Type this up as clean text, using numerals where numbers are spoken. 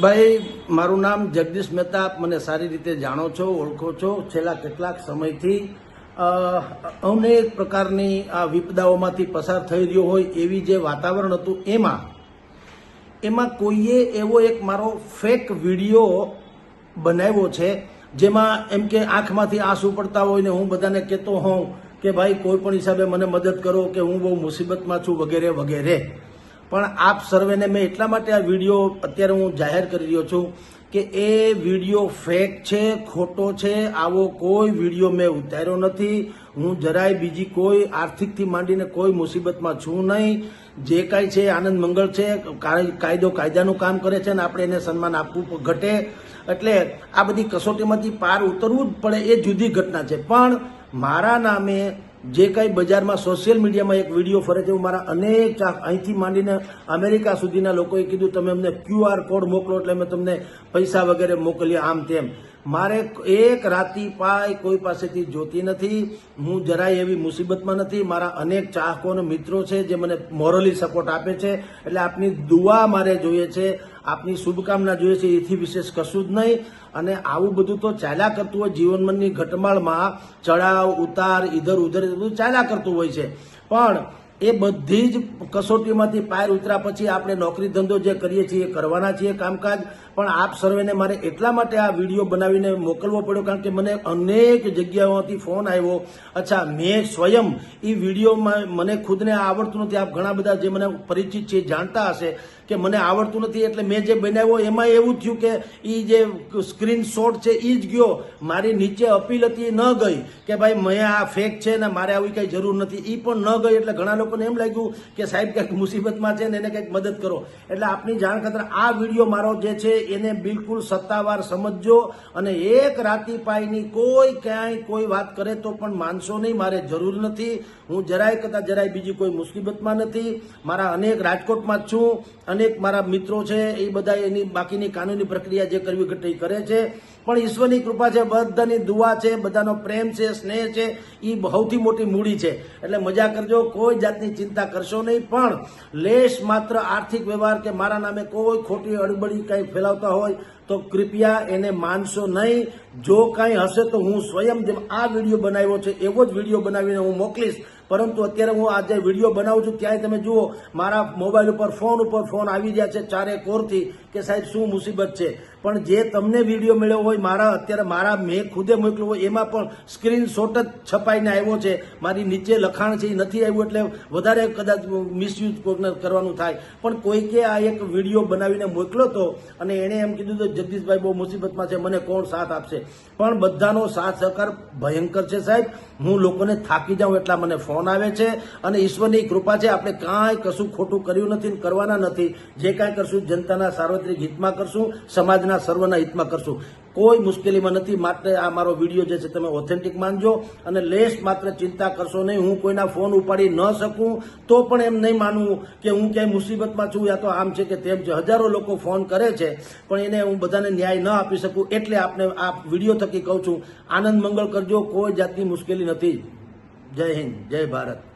ભાઈ, મારું નામ જગદીશ મહેતા. આપ મને સારી રીતે જાણો છો, ઓળખો છો. છેલ્લા કેટલાક સમયથી અનેક પ્રકારની આ વિપદાઓમાંથી પસાર થઈ રહ્યો હોય એવી જે વાતાવરણ હતું એમાં કોઈએ એવો એક મારો ફેક વિડીયો બનાવ્યો છે, જેમાં એમ કે આંખમાંથી આંસુ પડતા હોય ને હું બધાને કહેતો હોઉં કે ભાઈ કોઈ પણ હિસાબે મને મદદ કરો કે હું બહુ મુસીબતમાં છું વગેરે વગેરે. પણ આપ સર્વેને મેં એટલા માટે આ વિડીયો અત્યારે હું જાહેર કરી રહ્યો છું કે એ વિડીયો ફેક છે, ખોટો છે. આવો કોઈ વિડીયો મેં ઉતાર્યો નથી. હું જરાય બીજી કોઈ આર્થિકથી માંડીને કોઈ મુસીબતમાં છું નહીં. જે કાંઈ છે આનંદ મંગળ છે, કાયદો કાયદાનું કામ કરે છે ને આપણે એને સન્માન આપવું ઘટે. એટલે આ બધી કસોટીમાંથી પાર ઉતરવું જ પડે, એ જુદી ઘટના છે. પણ મારા નામે જે કંઈ બજારમાં સોશિયલ મીડિયામાં એક વિડીયો ફરે છે, મારા અનેક અહીંથી માંડીને અમેરિકા સુધીના લોકોએ કીધું તમે અમને QR કોડ મોકલો એટલે અમે તમને પૈસા વગેરે મોકલીએ, આમ તેમ. મારે એક રાતી પાય કોઈ પાસેથી જોતી નથી. હું જરાય એવી મુસીબતમાં નથી. મારા અનેક ચાહકો અને મિત્રો છે જે મને મોરલી સપોર્ટ આપે છે. એટલે આપની દુઆ મારે જોઈએ છે, આપની શુભકામના જોઈએ છે, એથી વિશેષ કશું જ નહીં. અને આવું બધું તો ચાલ્યા કરતું હોય જીવનની ઘટમાળમાં, ચડાવ ઉતાર ઇધર ઉધર બધું ચાલ્યા કરતું હોય છે. પણ એ બધી જ કસોટીમાંથી પાર ઉતર્યા પછી આપણે નોકરી ધંધો જે કરીએ છીએ કરવાના છીએ કામકાજ. પણ આપ સર્વેને મારે એટલા માટે આ વિડીયો બનાવીને મોકલવો પડ્યો કારણ કે મને અનેક જગ્યાઓથી ફોન આવ્યો. અચ્છા, મેં સ્વયં એ વિડીયોમાં મને ખુદને આવડતું નથી. આપ ઘણા બધા જે મને પરિચિત છે જાણતા હશે કે મને આવડતું નથી. એટલે મેં જે બનાવ્યો એમાં એવું થયું કે એ જે સ્ક્રીનશોટ છે એ જ ગયો, મારી નીચે અપીલ હતી ન ગઈ કે ભાઈ મેં આ ફેક છે ને મારે આવી કંઈ જરૂર નથી, એ પણ ન ગઈ. એટલે ઘણા લોકોને એમ લાગ્યું કે સાહેબ કંઈક મુસીબતમાં છે ને એને કંઈક મદદ કરો. એટલે આપની જાણ ખાતર આ વિડીયો મારો જે છે એને બિલકુલ સત્તાવાર સમજજો. અને એક રાતી પાઈની કોઈ ક્યાંય કોઈ વાત કરે તો પણ માનશો નહીં. મારે જરૂર નથી. હું જરાય કરતાં જરાય બીજી કોઈ મુસીબતમાં નથી. મારા અનેક રાજકોટમાં જ છું. અનેક મારા મિત્રો છે, એ બધા એની બાકીની કાનૂની પ્રક્રિયા જે કરવી ઘટે એ કરે છે. પણ ઈશ્વરની કૃપા છે, બધાની દુઆ છે, બધાનો પ્રેમ છે, સ્નેહ છે, એ સૌથી મોટી મૂડી છે. એટલે મજા કરજો, કોઈ જાતની ચિંતા કરશો નહીં. પણ લેશ માત્ર આર્થિક વ્યવહાર કે મારા નામે કોઈ ખોટી અડબડી કંઈ ફેલાવતા હોય તો કૃપયા એને માનશો નહીં. જો કાંઈ હશે તો હું સ્વયં જેમ આ વિડીયો બનાવ્યો છે એવો જ વિડીયો બનાવીને હું મોકલીશ. પરંતુ અત્યારે હું આ જે વિડીયો બનાવું છું ત્યાંય તમે જુઓ મારા મોબાઈલ ઉપર ફોન આવી રહ્યા છે ચારે કોરથી કે સાહેબ શું મુસીબત છે. પણ જે તમને વિડીયો મળ્યો હોય અત્યારે મેં ખુદે મોકલ્યો હોય એમાં પણ સ્ક્રીનશોટ જ છપાઈને આવ્યો છે. મારી નીચે લખાણ છે એ નથી આવ્યું એટલે વધારે કદાચ મિસયુઝ કરવાનું થાય. પણ કોઈકે આ એક વિડીયો બનાવીને મોકલ્યો હતો અને એણે એમ કીધું તો જગદીશભાઈ બહુ મુસીબતમાં છે, મને કોણ સાથ આપશે. પણ બધાનો સાથ સહકાર ભયંકર છે સાહેબ. હું લોકોને થાકી જાઉં એટલા મને ફોન આવે છે. અને ઈશ્વરની કૃપા છે, આપણે કાંઈ કશું ખોટું કર્યું નથી, કરવાના નથી. જે કાંઈ કરશું જનતાના સાર્વત્રિક હિતમાં કરશું, સમાજના સર્વના હિતમાં કરશું. કોઈ મુશ્કેલીમાં નથી. માટે આ મારો વિડીયો જે છે તમે ઓથેન્ટિક માનજો અને લેશ માત્ર ચિંતા કરશો નહીં. હું કોઈના ફોન ઉપાડી ન શકું તો પણ એમ નહીં માનવું કે હું ક્યાંય મુસીબતમાં છું યા તો આમ છે કે તેમ છે. હજારો લોકો ફોન કરે છે પણ એને હું બધાને ન્યાય ન આપી શકું. એટલે આપને આ વિડીયો થકી કહું છું, આનંદ મંગળ કરજો, કોઈ જાતની મુશ્કેલી નથી. જય હિન્દ, જય ભારત.